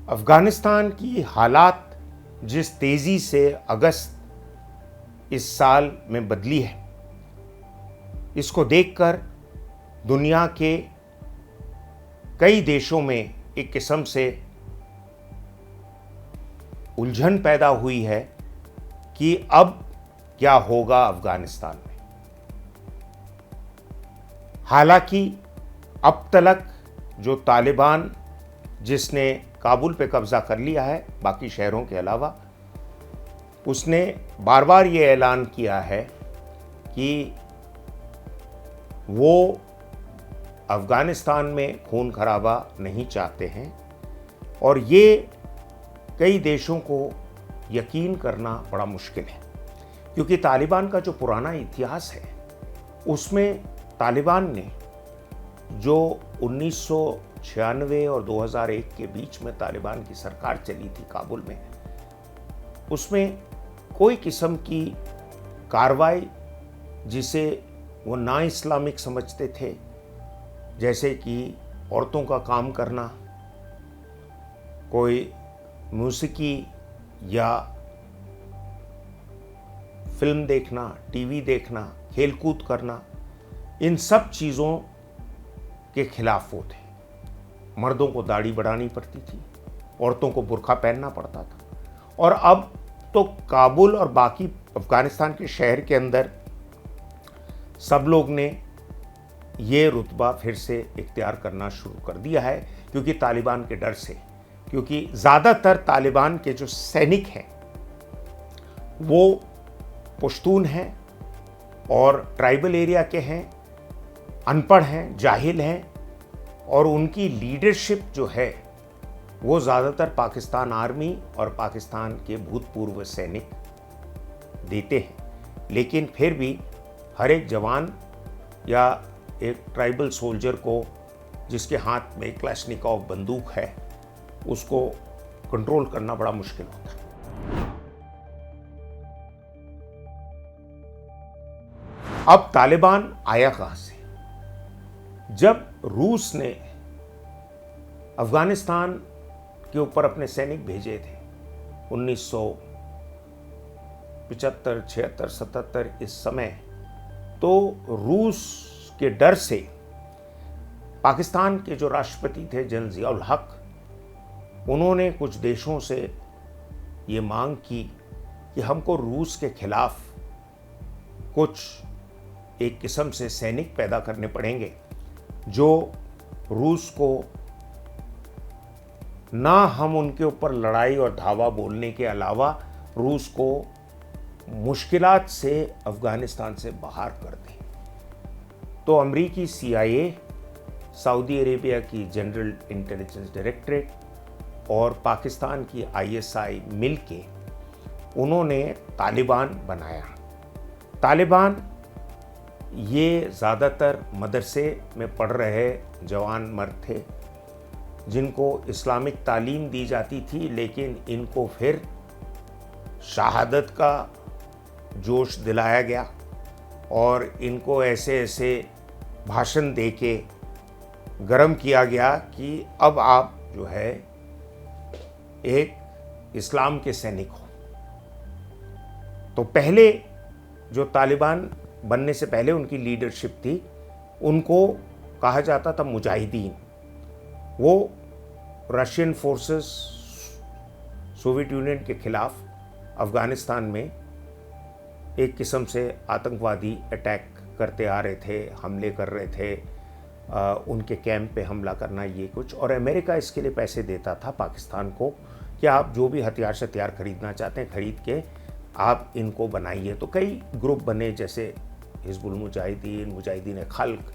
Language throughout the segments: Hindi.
अफ़गानिस्तान की हालात जिस तेज़ी से अगस्त इस साल में बदली है, इसको देखकर दुनिया के कई देशों में एक किस्म से उलझन पैदा हुई है कि अब क्या होगा अफ़गानिस्तान में। हालांकि अब तक जो तालिबान जिसने काबुल पे कब्ज़ा कर लिया है, बाकी शहरों के अलावा, उसने बार बार ये ऐलान किया है कि वो अफ़गानिस्तान में खून खराबा नहीं चाहते हैं। और ये कई देशों को यकीन करना बड़ा मुश्किल है, क्योंकि तालिबान का जो पुराना इतिहास है उसमें तालिबान ने जो 1996 और 2001 के बीच में तालिबान की सरकार चली थी काबुल में, उसमें कोई किस्म की कार्रवाई जिसे वो ना इस्लामिक समझते थे, जैसे कि औरतों का काम करना, कोई मौसीकी या फिल्म देखना, टीवी देखना, खेलकूद करना, इन सब चीज़ों के खिलाफ वो थे। मर्दों को दाढ़ी बढ़ानी पड़ती थी, औरतों को बुर्का पहनना पड़ता था। और अब तो काबुल और बाकी अफ़गानिस्तान के शहर के अंदर सब लोग ने ये रुतबा फिर से इख्तियार करना शुरू कर दिया है, क्योंकि तालिबान के डर से, क्योंकि ज़्यादातर तालिबान के जो सैनिक हैं वो पश्तून हैं और ट्राइबल एरिया के हैं, अनपढ़ हैं, जाहिल हैं, और उनकी लीडरशिप जो है वो ज़्यादातर पाकिस्तान आर्मी और पाकिस्तान के भूतपूर्व सैनिक देते हैं। लेकिन फिर भी हर एक जवान या एक ट्राइबल सोल्जर को जिसके हाथ में क्लैशनिकोव बंदूक है, उसको कंट्रोल करना बड़ा मुश्किल होता है। अब तालिबान आया कहाँ से? जब रूस ने अफ़गानिस्तान के ऊपर अपने सैनिक भेजे थे 1975, 76, 77 इस समय, तो रूस के डर से पाकिस्तान के जो राष्ट्रपति थे जनरल ज़ियाउल हक, उन्होंने कुछ देशों से ये मांग की कि हमको रूस के खिलाफ कुछ एक किस्म से सैनिक पैदा करने पड़ेंगे जो रूस को ना हम उनके ऊपर लड़ाई और धावा बोलने के अलावा रूस को मुश्किलात से अफ़गानिस्तान से बाहर कर दें। तो अमरीकी CIA, सऊदी अरेबिया की जनरल इंटेलिजेंस डायरेक्टरेट और पाकिस्तान की ISI मिलके उन्होंने तालिबान बनाया। तालिबान ये ज़्यादातर मदरसे में पढ़ रहे जवान मर्द थे जिनको इस्लामिक तालीम दी जाती थी, लेकिन इनको फिर शहादत का जोश दिलाया गया और इनको ऐसे ऐसे भाषण देके गरम किया गया कि अब आप जो है एक इस्लाम के सैनिक हो। तो पहले जो तालिबान बनने से पहले उनकी लीडरशिप थी, उनको कहा जाता था मुजाहिदीन। वो रशियन फोर्सेस सोवियत यूनियन के खिलाफ अफ़गानिस्तान में एक किस्म से आतंकवादी अटैक करते आ रहे थे, हमले कर रहे थे, उनके कैंप पे हमला करना, ये कुछ। और अमेरिका इसके लिए पैसे देता था पाकिस्तान को कि आप जो भी हथियार शथियार खरीदना चाहते हैं खरीद के आप इनको बनाइए। तो कई ग्रुप बने, जैसे हिजबुल मुजाहिदीन, मुजाहिदीन खल्क,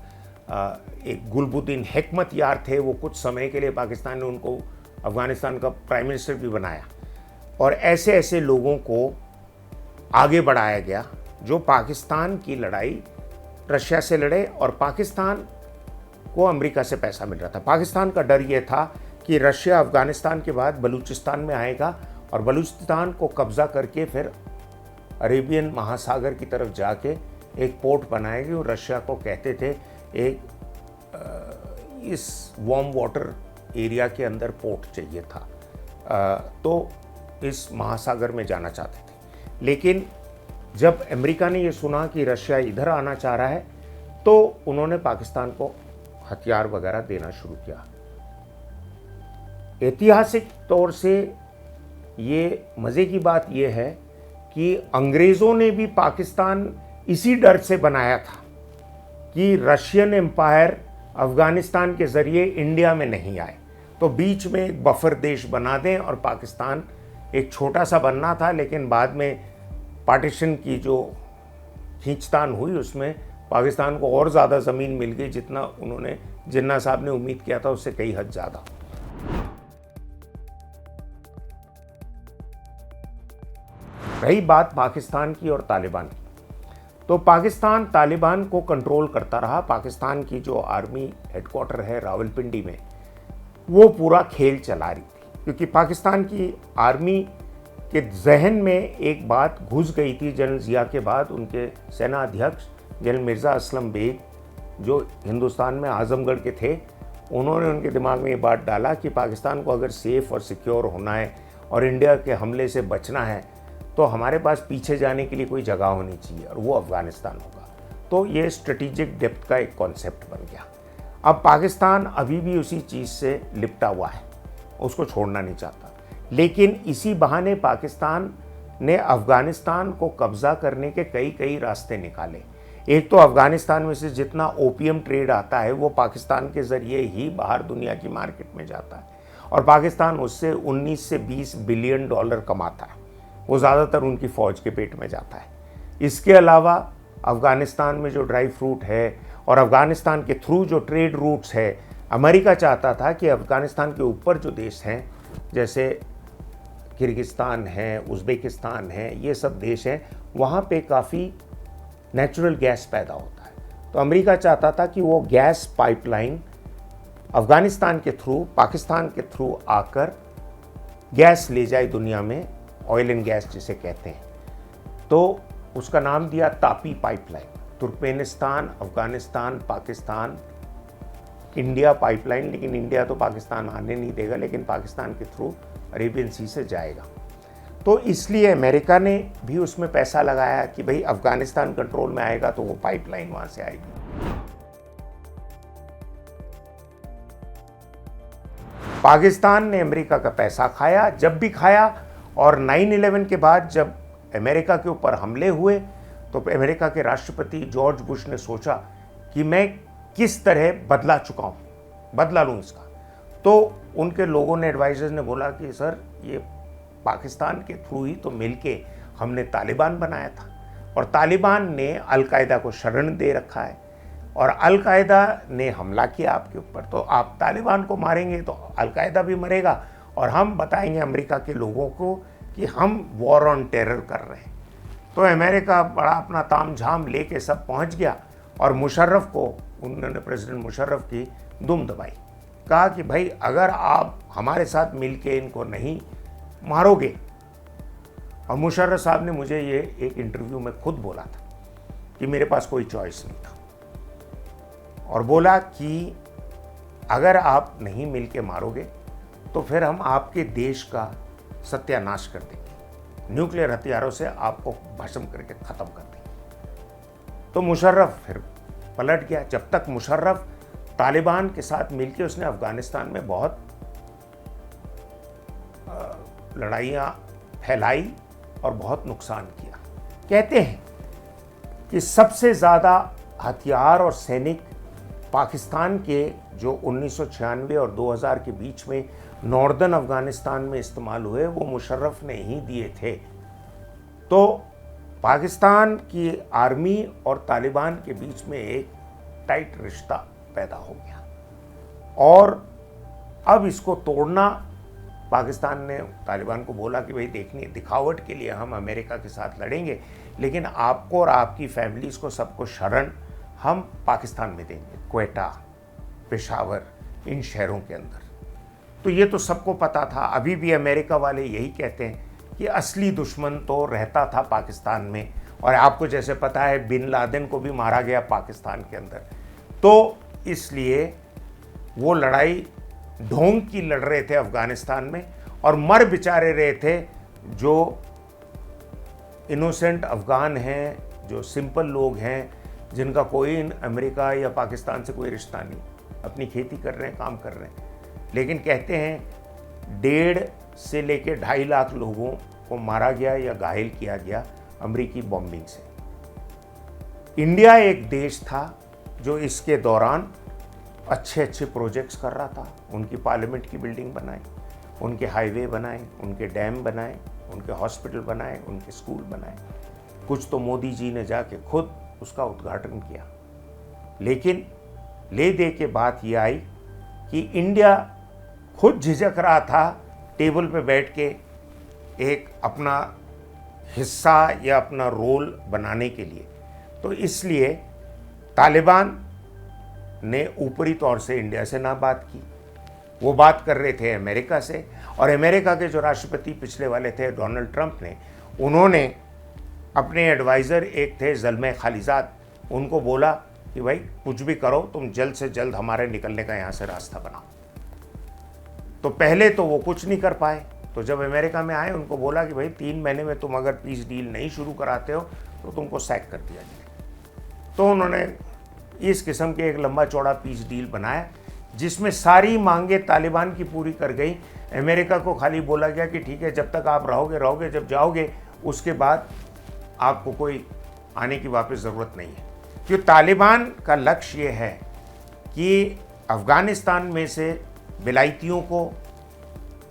एक गुलबुद्दीन हिकमत यार थे, वो कुछ समय के लिए पाकिस्तान ने उनको अफ़गानिस्तान का प्राइम मिनिस्टर भी बनाया। और ऐसे ऐसे लोगों को आगे बढ़ाया गया जो पाकिस्तान की लड़ाई रशिया से लड़े, और पाकिस्तान को अमेरिका से पैसा मिल रहा था। पाकिस्तान का डर ये था कि रशिया अफ़गानिस्तान के बाद बलूचिस्तान में आएगा और बलूचिस्तान को कब्ज़ा करके फिर अरेबियन महासागर की तरफ जाके एक पोर्ट बनाएगी। और रशिया को कहते थे एक इस वार्म वाटर एरिया के अंदर पोर्ट चाहिए था, तो इस महासागर में जाना चाहते थे। लेकिन जब अमेरिका ने ये सुना कि रशिया इधर आना चाह रहा है तो उन्होंने पाकिस्तान को हथियार वगैरह देना शुरू किया। ऐतिहासिक तौर से ये मज़े की बात ये है कि अंग्रेज़ों ने भी पाकिस्तान इसी डर से बनाया था कि रशियन एम्पायर अफ़गानिस्तान के ज़रिए इंडिया में नहीं आए, तो बीच में एक बफर देश बना दें। और पाकिस्तान एक छोटा सा बनना था, लेकिन बाद में पार्टीशन की जो खींचतान हुई उसमें पाकिस्तान को और ज़्यादा ज़मीन मिल गई, जितना उन्होंने जिन्ना साहब ने उम्मीद किया था उससे कई हद ज़्यादा। रही बात पाकिस्तान की और तालिबान की, तो पाकिस्तान तालिबान को कंट्रोल करता रहा। पाकिस्तान की जो आर्मी हेडक्वार्टर है रावलपिंडी में, वो पूरा खेल चला रही थी, क्योंकि पाकिस्तान की आर्मी के जहन में एक बात घुस गई थी जनरल ज़िया के बाद। उनके सेना अध्यक्ष जनरल मिर्ज़ा असलम बेग, जो हिंदुस्तान में आज़मगढ़ के थे, उन्होंने उनके दिमाग में ये बात डाला कि पाकिस्तान को अगर सेफ़ और सिक्योर होना है और इंडिया के हमले से बचना है तो हमारे पास पीछे जाने के लिए कोई जगह होनी चाहिए, और वो अफ़गानिस्तान होगा। तो ये स्ट्रेटेजिक डेप्थ का एक कॉन्सेप्ट बन गया। अब पाकिस्तान अभी भी उसी चीज़ से लिपटा हुआ है, उसको छोड़ना नहीं चाहता। लेकिन इसी बहाने पाकिस्तान ने अफ़गानिस्तान को कब्ज़ा करने के कई रास्ते निकाले। एक तो अफ़गानिस्तान में से जितना ओपीएम ट्रेड आता है वो पाकिस्तान के ज़रिए ही बाहर दुनिया की मार्केट में जाता है, और पाकिस्तान उससे 19 से 20 बिलियन डॉलर कमाता है। वो ज़्यादातर उनकी फ़ौज के पेट में जाता है। इसके अलावा अफ़गानिस्तान में जो ड्राई फ्रूट है और अफ़गानिस्तान के थ्रू जो ट्रेड रूट्स है, अमेरिका चाहता था कि अफ़गानिस्तान के ऊपर जो देश हैं जैसे किर्गिस्तान है, उज़्बेकिस्तान है, ये सब देश हैं, वहाँ पे काफ़ी नेचुरल गैस पैदा होता है। तो अमेरिका चाहता था कि वो गैस पाइपलाइन अफ़गानिस्तान के थ्रू, पाकिस्तान के थ्रू आकर गैस ले जाए दुनिया में, ऑयल एंड गैस जिसे कहते हैं। तो उसका नाम दिया Tapi pipeline. Turkmenistan, Afghanistan, Pakistan, India pipeline, लेकिन इंडिया तो पाकिस्तान आने नहीं देगा, लेकिन पाकिस्तान के थ्रू अरेबियन सी से जाएगा। तो इसलिए अमेरिका ने भी उसमें पैसा लगाया कि भाई अफ़गानिस्तान कंट्रोल में आएगा तो वो पाइपलाइन वहाँ से आएगी। पाकिस्तान ने अमेरिका का पैसा खाया, जब भी खाया। और 9/11 के बाद जब अमेरिका के ऊपर हमले हुए तो अमेरिका के राष्ट्रपति जॉर्ज बुश ने सोचा कि मैं किस तरह बदला चुका हूँ, बदला लूँ इसका। तो उनके लोगों ने, एडवाइजर्स ने बोला कि सर ये पाकिस्तान के थ्रू ही तो मिलके हमने तालिबान बनाया था, और तालिबान ने अल-कायदा को शरण दे रखा है, और अल-कायदा ने हमला किया आपके ऊपर, तो आप तालिबान को मारेंगे तो अल-कायदा भी मरेगा, और हम बताएंगे अमेरिका के लोगों को कि हम वॉर ऑन टेरर कर रहे हैं। तो अमेरिका बड़ा अपना ताम झाम लेके सब पहुंच गया, और मुशर्रफ को उन्होंने, प्रेसिडेंट मुशर्रफ की दुम दबाई, कहा कि भाई अगर आप हमारे साथ मिलके इनको नहीं मारोगे। और मुशर्रफ साहब ने मुझे ये एक इंटरव्यू में खुद बोला था कि मेरे पास कोई चॉइस नहीं था, और बोला कि अगर आप नहीं मिलके मारोगे तो फिर हम आपके देश का सत्यानाश कर देंगे, न्यूक्लियर हथियारों से आपको भस्म करके ख़त्म कर देंगे। तो मुशर्रफ फिर पलट गया। जब तक मुशर्रफ तालिबान के साथ मिलकर उसने अफ़गानिस्तान में बहुत लड़ाइयाँ फैलाई और बहुत नुकसान किया। कहते हैं कि सबसे ज़्यादा हथियार और सैनिक पाकिस्तान के जो 1996 और 2000 के बीच में नॉर्दर्न अफ़गानिस्तान में इस्तेमाल हुए वो मुशर्रफ ने ही दिए थे। तो पाकिस्तान की आर्मी और तालिबान के बीच में एक टाइट रिश्ता पैदा हो गया, और अब इसको तोड़ना, पाकिस्तान ने तालिबान को बोला कि भाई देखनी दिखावट के लिए हम अमेरिका के साथ लड़ेंगे, लेकिन आपको और आपकी फैमिलीज़ को सबको शरण हम पाकिस्तान में देंगे, क्वेटा, पेशावर, इन शहरों के अंदर। तो ये तो सबको पता था। अभी भी अमेरिका वाले यही कहते हैं कि असली दुश्मन तो रहता था पाकिस्तान में, और आपको जैसे पता है बिन लादेन को भी मारा गया पाकिस्तान के अंदर। तो इसलिए वो लड़ाई ढोंग की लड़ रहे थे अफ़गानिस्तान में, और मर बेचारे रहे थे जो इनोसेंट अफ़गान हैं, जो सिंपल लोग हैं, जिनका कोई अमेरिका या पाकिस्तान से कोई रिश्ता नहीं, अपनी खेती कर रहे हैं, काम कर रहे हैं। लेकिन कहते हैं 1.5 से लेके 2.5 लाख लोगों को मारा गया या घायल किया गया अमेरिकी बॉम्बिंग से। इंडिया एक देश था जो इसके दौरान अच्छे अच्छे प्रोजेक्ट्स कर रहा था। उनकी पार्लियामेंट की बिल्डिंग बनाई, उनके हाईवे बनाए, उनके डैम बनाए, उनके हॉस्पिटल बनाए, उनके स्कूल बनाए। कुछ तो मोदी जी ने जाके खुद उसका उद्घाटन किया। लेकिन ले दे के बात ये आई कि इंडिया खुद झिझक रहा था टेबल पे बैठ के एक अपना हिस्सा या अपना रोल बनाने के लिए। तो इसलिए तालिबान ने ऊपरी तौर से इंडिया से ना बात की, वो बात कर रहे थे अमेरिका से। और अमेरिका के जो राष्ट्रपति पिछले वाले थे डोनाल्ड ट्रंप ने, उन्होंने अपने एडवाइज़र एक थे ज़ल्मे खालिजाद, उनको बोला कि भाई कुछ भी करो, तुम जल्द से जल्द हमारे निकलने का यहाँ से रास्ता बनाओ। तो पहले तो वो कुछ नहीं कर पाए। तो जब अमेरिका में आए, उनको बोला कि भाई 3 महीने में तुम अगर पीस डील नहीं शुरू कराते हो तो तुमको सैक कर दिया जाए। तो उन्होंने इस किस्म के एक लंबा चौड़ा पीस डील बनाया जिसमें सारी मांगे तालिबान की पूरी कर गई। अमेरिका को खाली बोला गया कि ठीक है, जब तक आप रहोगे, जब जाओगे उसके बाद आपको कोई आने की वापस ज़रूरत नहीं है। क्योंकि तालिबान का लक्ष्य ये है कि अफ़गानिस्तान में से विलायतियों को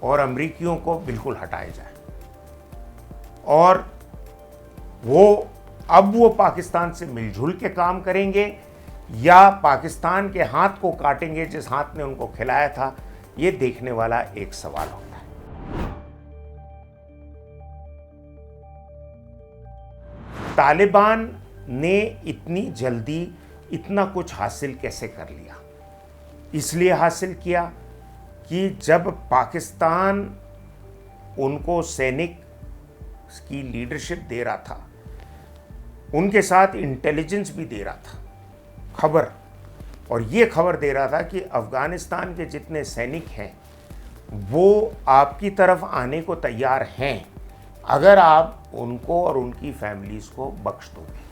और अमरीकियों को बिल्कुल हटाया जाए, और वो पाकिस्तान से मिलजुल के काम करेंगे या पाकिस्तान के हाथ को काटेंगे जिस हाथ ने उनको खिलाया था, ये देखने वाला एक सवाल होता है। तालिबान ने इतनी जल्दी इतना कुछ हासिल कैसे कर लिया? इसलिए हासिल किया कि जब पाकिस्तान उनको सैनिक की लीडरशिप दे रहा था, उनके साथ इंटेलिजेंस भी दे रहा था, खबर, और ये खबर दे रहा था कि अफ़गानिस्तान के जितने सैनिक हैं वो आपकी तरफ आने को तैयार हैं अगर आप उनको और उनकी फैमिलीज़ को बख्श दोगे।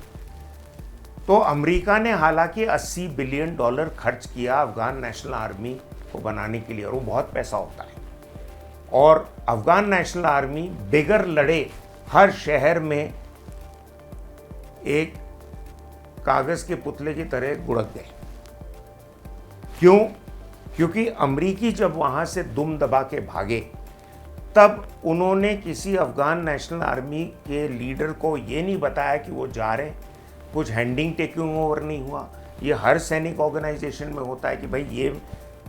तो अमेरिका ने हालांकि $80 बिलियन खर्च किया अफ़गान नेशनल आर्मी को बनाने के लिए, और वो बहुत पैसा होता है। और अफ़गान नेशनल आर्मी बगैर लड़े हर शहर में एक कागज़ के पुतले की तरह गुड़क गए। क्यों? क्योंकि अमरीकी जब वहाँ से दुम दबा के भागे, तब उन्होंने किसी अफ़गान नेशनल आर्मी के लीडर को ये नहीं बताया कि वो जा रहे हैं। कुछ हैंडिंग टेकिंग ओवर नहीं हुआ। ये हर सैनिक ऑर्गेनाइजेशन में होता है कि भाई ये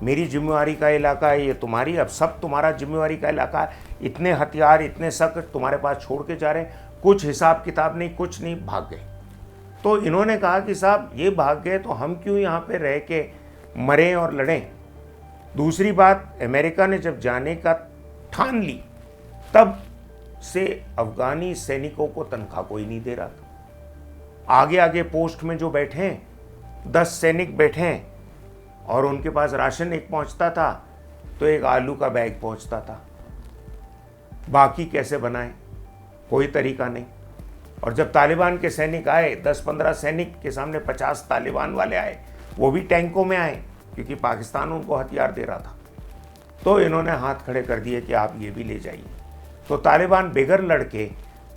मेरी जिम्मेवारी का इलाका है, ये तुम्हारी, अब सब तुम्हारा जिम्मेवारी का इलाका है, इतने हथियार, इतने शस्त्र तुम्हारे पास छोड़ के जा रहे हैं, कुछ हिसाब किताब नहीं, कुछ नहीं, भाग गए। तो इन्होंने कहा कि साहब ये भाग गए तो हम क्यों यहाँ पे रह के मरें और लड़ें। दूसरी बात, अमेरिका ने जब जाने का ठान ली, तब से अफ़गानी सैनिकों को तनख्वाह कोई नहीं दे रहा था। आगे आगे पोस्ट में जो बैठे हैं 10 सैनिक बैठे हैं, और उनके पास राशन एक पहुंचता था तो एक आलू का बैग पहुंचता था। बाकी कैसे बनाएं, कोई तरीका नहीं। और जब तालिबान के सैनिक आए, 10-15 सैनिक के सामने 50 तालिबान वाले आए, वो भी टैंकों में आए क्योंकि पाकिस्तान उनको हथियार दे रहा था। तो इन्होंने हाथ खड़े कर दिए कि आप ये भी ले जाइए। तो तालिबान बगैर लड़के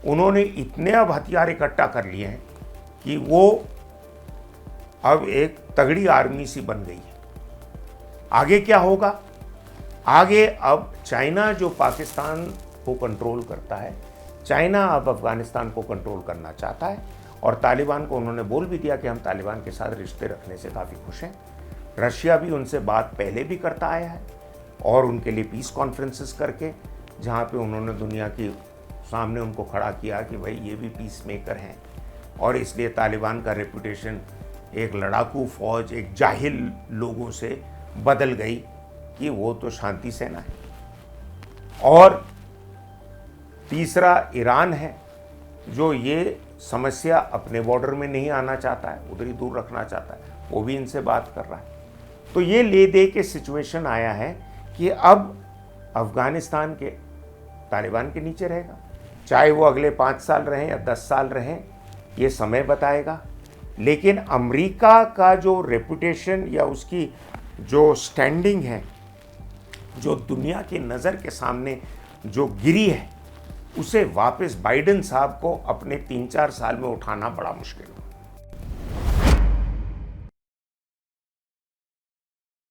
उन्होंने इतने अब हथियार इकट्ठा कर लिए हैं कि वो अब एक तगड़ी आर्मी सी बन गई है। आगे क्या होगा? आगे अब चाइना जो पाकिस्तान को कंट्रोल करता है, चाइना अब अफ़गानिस्तान को कंट्रोल करना चाहता है, और तालिबान को उन्होंने बोल भी दिया कि हम तालिबान के साथ रिश्ते रखने से काफ़ी खुश हैं। रशिया भी उनसे बात पहले भी करता आया है, और उनके लिए पीस कॉन्फ्रेंसेस करके, जहाँ पे उन्होंने दुनिया के सामने उनको खड़ा किया कि भाई ये भी पीस मेकर हैं। और इसलिए तालिबान का रेपुटेशन एक लड़ाकू फौज, एक जाहिल लोगों से बदल गई कि वो तो शांति सेना है। और तीसरा ईरान है, जो ये समस्या अपने बॉर्डर में नहीं आना चाहता है, उधर ही दूर रखना चाहता है, वो भी इनसे बात कर रहा है। तो ये ले दे के सिचुएशन आया है कि अब अफगानिस्तान के तालिबान के नीचे रहेगा। चाहे वो अगले 5 साल रहें या 10 साल रहें, ये समय बताएगा। लेकिन अमेरिका का जो रेपुटेशन या उसकी जो स्टैंडिंग है, जो दुनिया की नज़र के सामने जो गिरी है, उसे वापस बाइडेन साहब को अपने 3-4 साल में उठाना बड़ा मुश्किल है।